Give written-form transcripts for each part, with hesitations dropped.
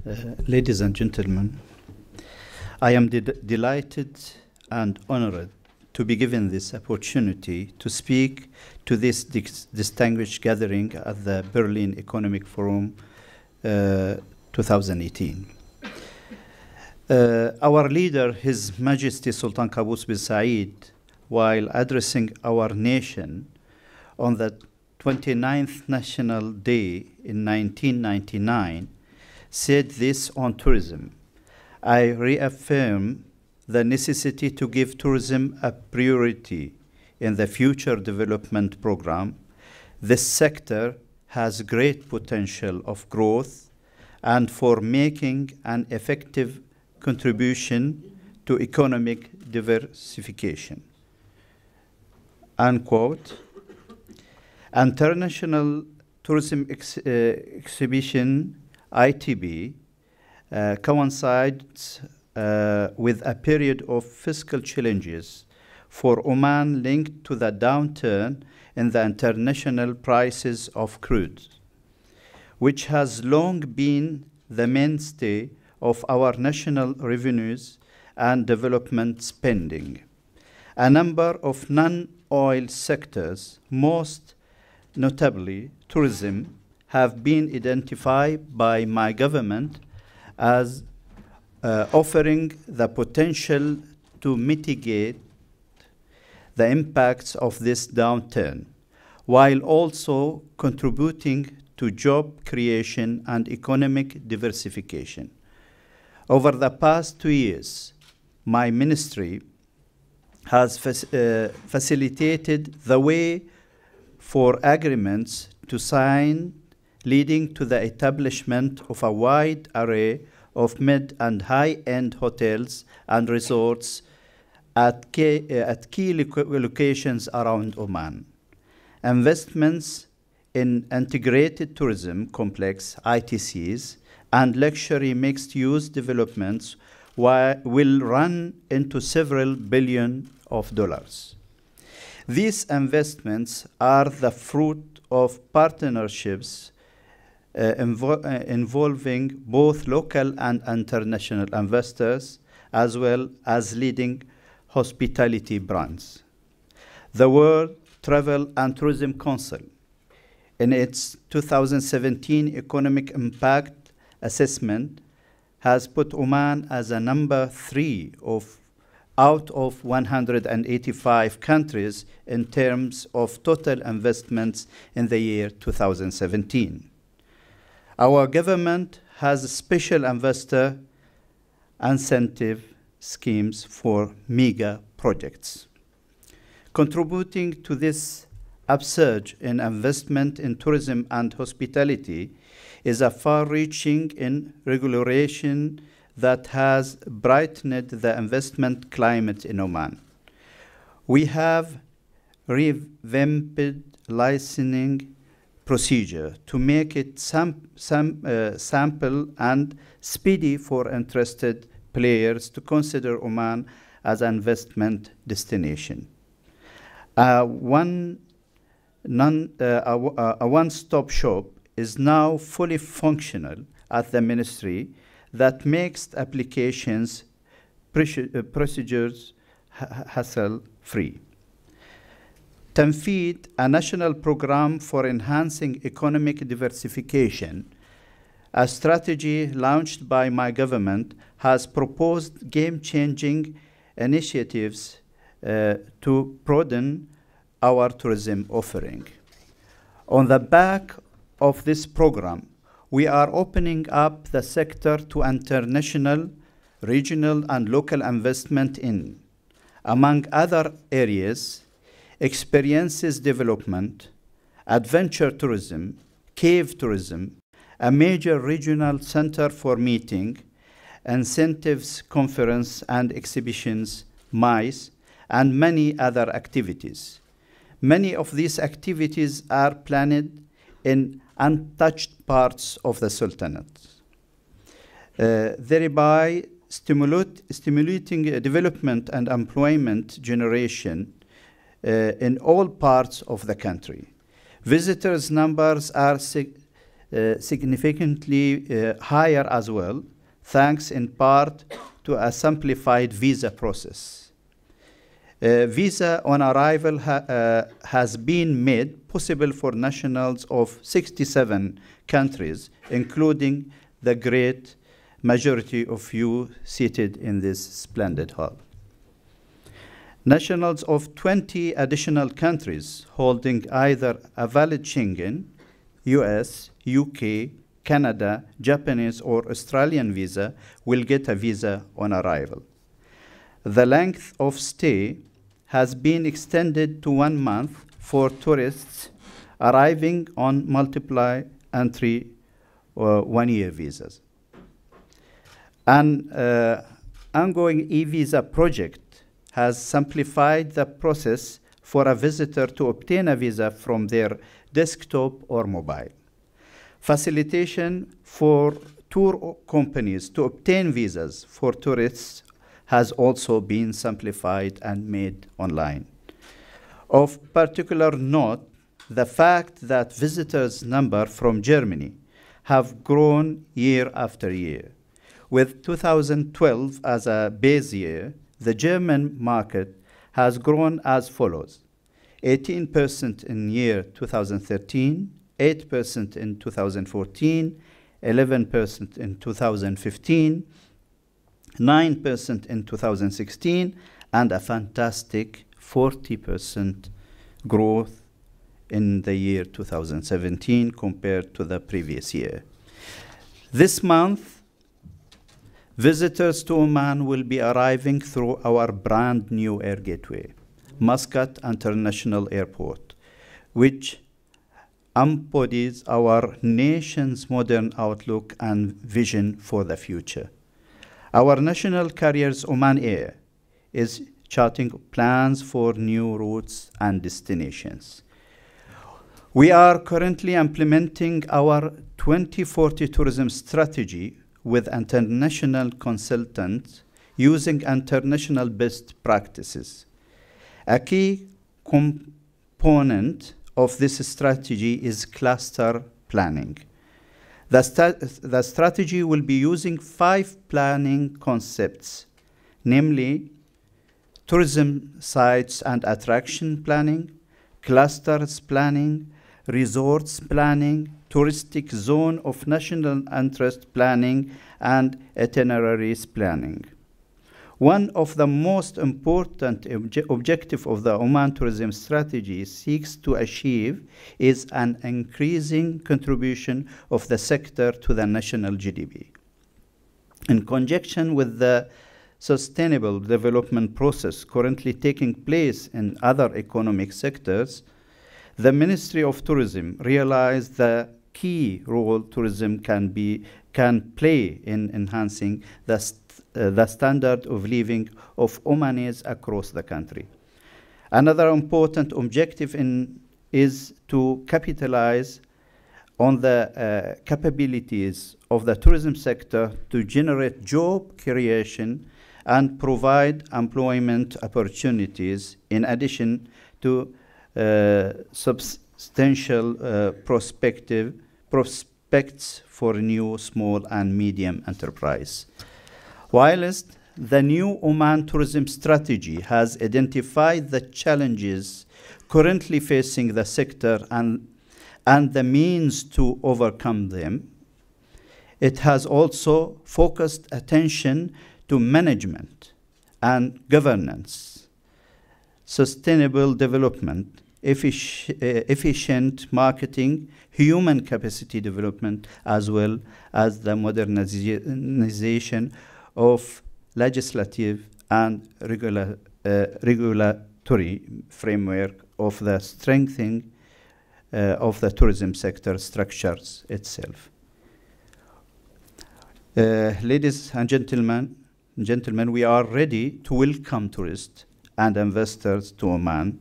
Ladies and gentlemen, I am delighted and honored to be given this opportunity to speak to this distinguished gathering at the Berlin Economic Forum 2018. Our leader, His Majesty Sultan Qaboos bin Said, while addressing our nation on the 29th National Day in 1999, said this on tourism: I reaffirm the necessity to give tourism a priority in the future development program. This sector has great potential of growth and for making an effective contribution to economic diversification. Unquote. International Tourism Exhibition, ITB, coincides with a period of fiscal challenges for Oman linked to the downturn in the international prices of crude, which has long been the mainstay of our national revenues and development spending. A number of non-oil sectors, most notably tourism, have been identified by my government as offering the potential to mitigate the impacts of this downturn, while also contributing to job creation and economic diversification. Over the past 2 years, my ministry has facilitated the way for agreements to sign, leading to the establishment of a wide array of mid- and high-end hotels and resorts at key locations around Oman. Investments in integrated tourism complex, ITCs, and luxury mixed-use developments will run into several billion of dollars. These investments are the fruit of partnerships involving both local and international investors, as well as leading hospitality brands. The World Travel and Tourism Council, in its 2017 Economic Impact Assessment, has put Oman as a number 3 out of 185 countries in terms of total investments in the year 2017. Our government has special investor incentive schemes for mega projects. Contributing to this upsurge in investment in tourism and hospitality is a far-reaching regulation that has brightened the investment climate in Oman. We have revamped licensing procedure to make it sample and speedy for interested players to consider Oman as an investment destination. A one-stop shop is now fully functional at the ministry that makes applications procedures hassle-free. Tanfeed, a national program for enhancing economic diversification, a strategy launched by my government, has proposed game-changing initiatives to broaden our tourism offering. On the back of this program, we are opening up the sector to international, regional, and local investment in, among other areas, experiences development, adventure tourism, cave tourism, a major regional center for meeting, incentives, conference and exhibitions, MICE, and many other activities. Many of these activities are planned in untouched parts of the Sultanate, thereby stimulating development and employment generation in all parts of the country. Visitors' numbers are significantly higher as well, thanks in part to a simplified visa process. Visa on arrival has been made possible for nationals of 67 countries, including the great majority of you seated in this splendid hall. Nationals of 20 additional countries holding either a valid Schengen, US, UK, Canada, Japanese, or Australian visa will get a visa on arrival. The length of stay has been extended to 1 month for tourists arriving on multiple entry or 1-year visas. An ongoing e-visa project has simplified the process for a visitor to obtain a visa from their desktop or mobile. Facilitation for tour companies to obtain visas for tourists has also been simplified and made online. Of particular note, the fact that visitors' number from Germany have grown year after year. With 2012 as a base year, the German market has grown as follows: 18% in year 2013, 8% in 2014, 11% in 2015, 9% in 2016, and a fantastic 40% growth in the year 2017 compared to the previous year. This month, visitors to Oman will be arriving through our brand new air gateway, Muscat International Airport, which embodies our nation's modern outlook and vision for the future. Our national carriers, Oman Air, is charting plans for new routes and destinations. We are currently implementing our 2040 tourism strategy with international consultants using international best practices. A key component of this strategy is cluster planning. The strategy will be using 5 planning concepts, namely tourism sites and attraction planning, clusters planning, resorts planning, touristic zone of national interest planning, and itineraries planning. One of the most important objectives of the Oman tourism strategy seeks to achieve is an increasing contribution of the sector to the national GDP. In conjunction with the sustainable development process currently taking place in other economic sectors, the Ministry of Tourism realized the key role tourism can play in enhancing the standard of living of Omanis across the country. Another important objective is to capitalize on the capabilities of the tourism sector to generate job creation and provide employment opportunities in addition to substantial prospects for new small and medium enterprise. Whilst the new Oman tourism strategy has identified the challenges currently facing the sector and the means to overcome them, it has also focused attention to management and governance, sustainable development, efficient marketing, human capacity development, as well as the modernization of legislative and regulatory framework of the strengthening of the tourism sector structures itself. Ladies and gentlemen, we are ready to welcome tourists and investors to Oman.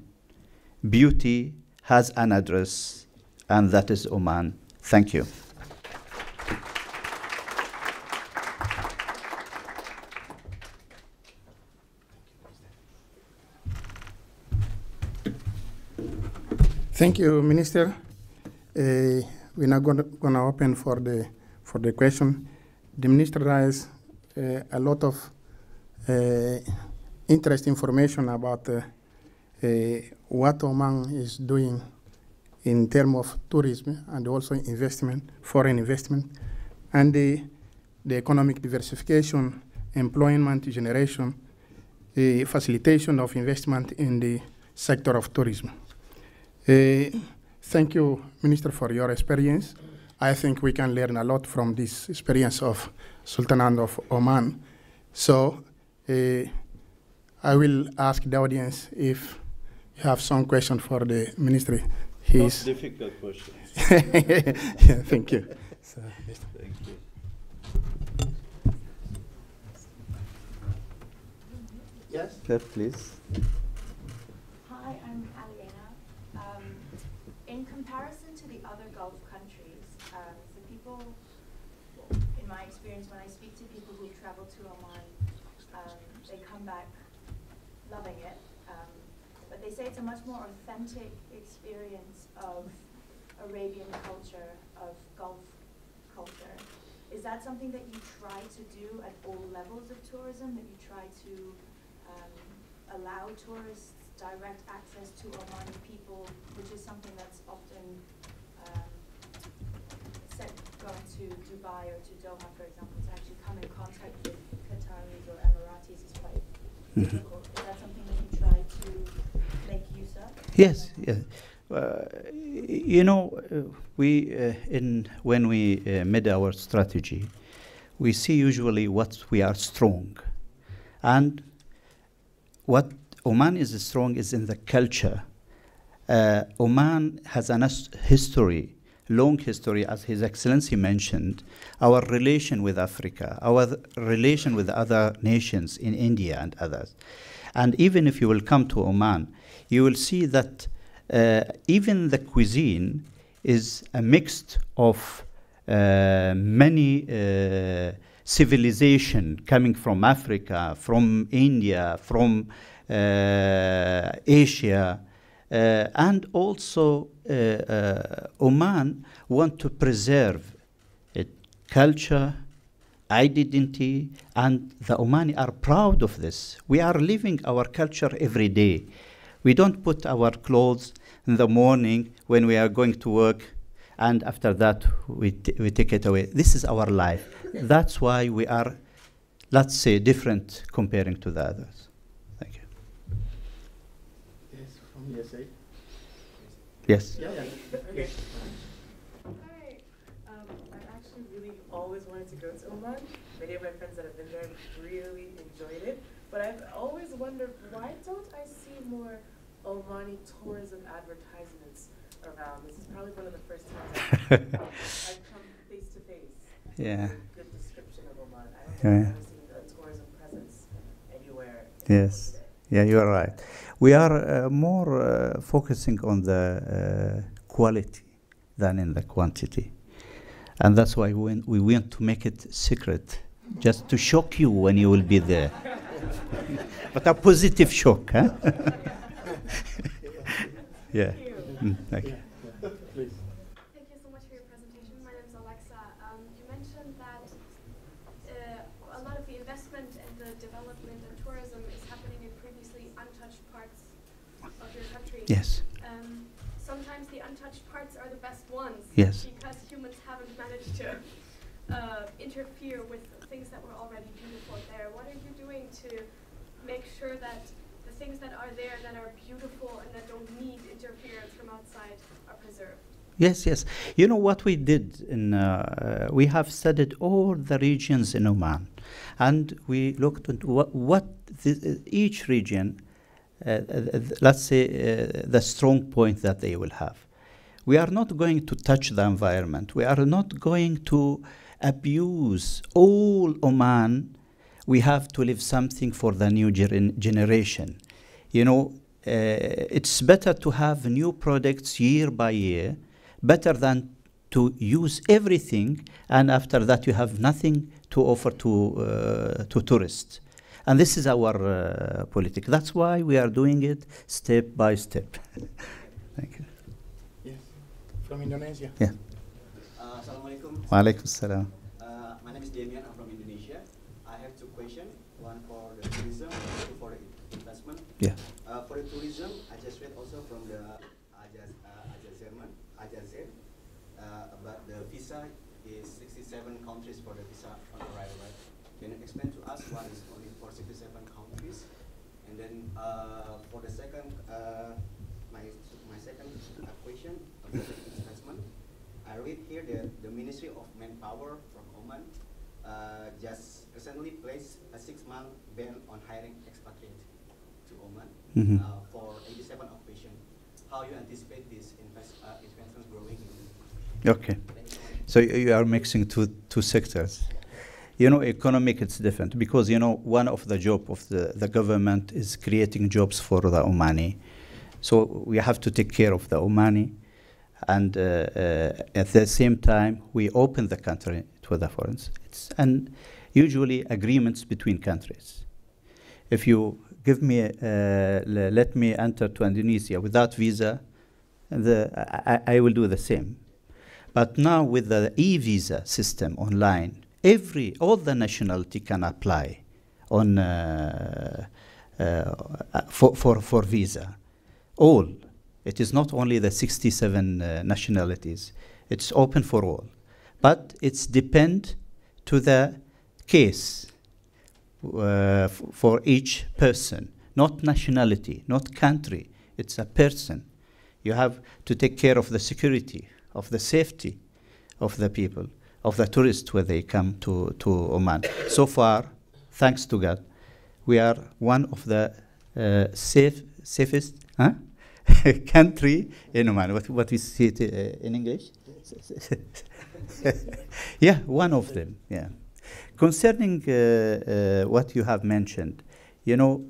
Beauty has an address, and that is Oman. Thank you. Thank you, Minister. we're now going to open for the question. The minister raised a lot of interesting information about what Oman is doing in terms of tourism and also investment, foreign investment, and the economic diversification, employment generation, the facilitation of investment in the sector of tourism. Thank you, Minister, for your experience. I think we can learn a lot from this experience of Sultanate of Oman. So I will ask the audience if you have some question for the ministry. Not difficult questions. Yeah, thank you. So, thank you. Yes, please. Hi, I'm Aliena. In comparison to the other Gulf countries, the people, in my experience, when I speak to people who travel to Oman, they come back loving it. But they say it's a much more authentic experience of Arabian culture, of Gulf culture. Is that something that you try to do at all levels of tourism, that you try to allow tourists direct access to Omani people, which is something that's often said going to Dubai or to Doha, for example, to actually come in contact with Qataris or Emiratis is quite difficult. Is that something that you try to make use of? Yes, yes. You know, when we made our strategy, we see usually what we are strong, and what Oman is strong is in the culture. Oman has a history, long history, as His Excellency mentioned, our relation with Africa, our relation with other nations in India and others. And even if you will come to Oman, you will see that even the cuisine is a mix of many civilization coming from Africa, from India, from Asia, and also Oman want to preserve its culture, identity, and the Omani are proud of this. We are living our culture every day. We don't put our clothes in the morning when we are going to work, and after that we take it away. This is our life. That's why we are, let's say, different comparing to the others. Thank you. yes, from USA. Yes. Yeah. Okay. Hi. I actually really always wanted to go to Oman. Many of my friends that have been there really enjoyed it. But I've always wondered, why don't I see more Omani tourism advertisements around? This is probably one of the first times I've come face to face. Yeah. With a good description of Oman. I don't think I've ever seen a tourism presence anywhere. Yes. Yeah, you are right. We are more focusing on the quality than in the quantity. And that's why we want to make it secret, just to shock you when you will be there. But a positive shock, huh? Yeah. Thank you. Please. Thank you so much for your presentation. My name is Alexa. You mentioned that a lot of the investment and the development and tourism is happening in previously untouched parts of your country. Yes. Sometimes the untouched parts are the best ones. Yes. Because humans haven't managed to interfere with things that were already beautiful there. What are you doing to make sure that the things that are there that are beautiful and that don't need interference from outside are preserved? Yes, yes. You know what we did? We have studied all the regions in Oman, and we looked at each region, let's say, the strong point that they will have. We are not going to touch the environment. We are not going to abuse all Oman. We have to leave something for the new generation. You know, it's better to have new products year by year, better than to use everything, and after that you have nothing to offer to tourists. And this is our politic. That's why we are doing it step by step. Thank you. Yes. From Indonesia. Yeah. Assalamualaikum. Walaikum salam. My name is Damian. I'm from Indonesia. I have two questions. One for the tourism, two for the investment. Yeah. For the tourism, I just read also from the Ajazer about the visa is 67 countries for the visa on arrival, right? Can you explain to us what is only for 67 countries? And then for the second, my second question about the investment. I read here that the Ministry of Manpower from Oman just recently placed a 6-month ban on hiring expatriates to Oman for 87 occupations. How you anticipate this investments growing? Okay. So you are mixing two sectors. You know, economic, it's different because, you know, one of the job of the government is creating jobs for the Omani. So we have to take care of the Omani. And at the same time, we open the country to the foreigners. And usually agreements between countries. If you give me, let me enter to Indonesia without visa, I will do the same. But now with the e-visa system online, all the nationality can apply on for visa. All. It is not only the 67 nationalities. It's open for all. But it's depend to the case for each person, not nationality, not country. It's a person. You have to take care of the security, of the safety of the people, of the tourists when they come to Oman. So far, thanks to God, we are one of the safest country in Oman. What we see it in English? Yeah, one of them. Yeah. Concerning what you have mentioned, you know,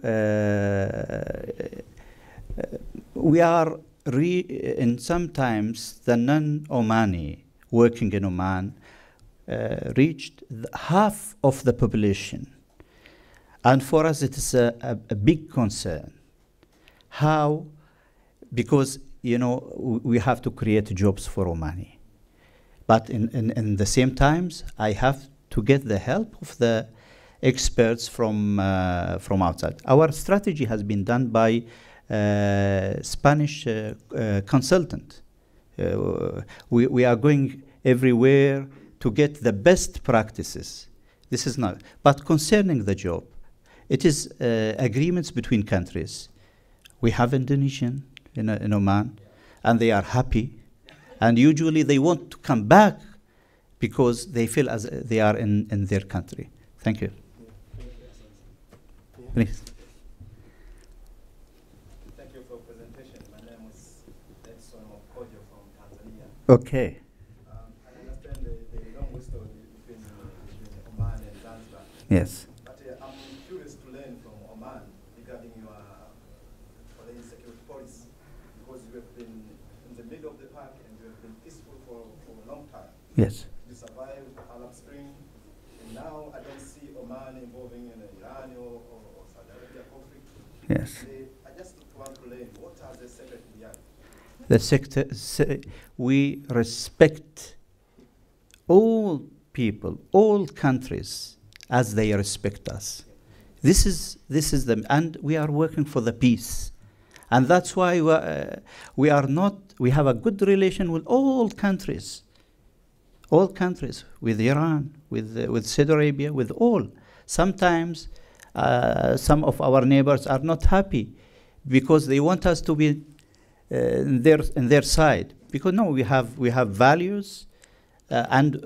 we are and sometimes the non-Omani working in Oman reached half of the population, and for us it is a big concern. How? Because, you know, we have to create jobs for Omani. But in the same times, I have to get the help of the experts from outside. Our strategy has been done by Spanish consultant. We are going everywhere to get the best practices. This is not. But concerning the job, it is agreements between countries. We have Indonesian in Oman, and they are happy, and usually they want to come back because they feel as they are in their country. Thank you. Please. Thank you for the presentation. My name is Edson Okojo from Tanzania. Okay. I understand the long story between Oman and Zanzibar. Yes. But I'm curious to learn from Oman regarding your foreign security policy, because you have been in the middle of the pack and you have been peaceful for a long time. Yes. You survived Arab Spring, and now I don't see Oman involving in Iran or Saudi Arabia conflict. Yes. I just want to learn, what are the secret behind? The sector, we respect all people, all countries, as they respect us. This is the, and we are working for the peace, and that's why we have a good relation with all countries, with Iran, with Saudi Arabia, with all. Sometimes some of our neighbors are not happy because they want us to be in their side. Because no, we have values, and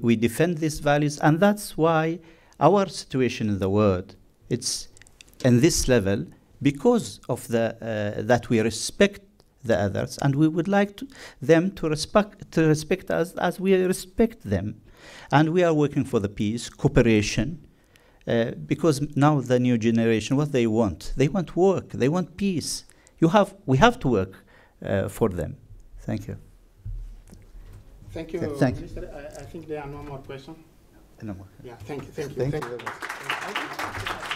we defend these values, and that's why our situation in the world, it's in this level because of that we respect the others, and we would like them to respect us as we respect them, and we are working for the peace, cooperation, because now the new generation, what they want work, they want peace. We have to work for them. Thank you. Thank you, Thank you. Minister. I think there are no more questions. No more. Yeah, thank you. Thank you very much.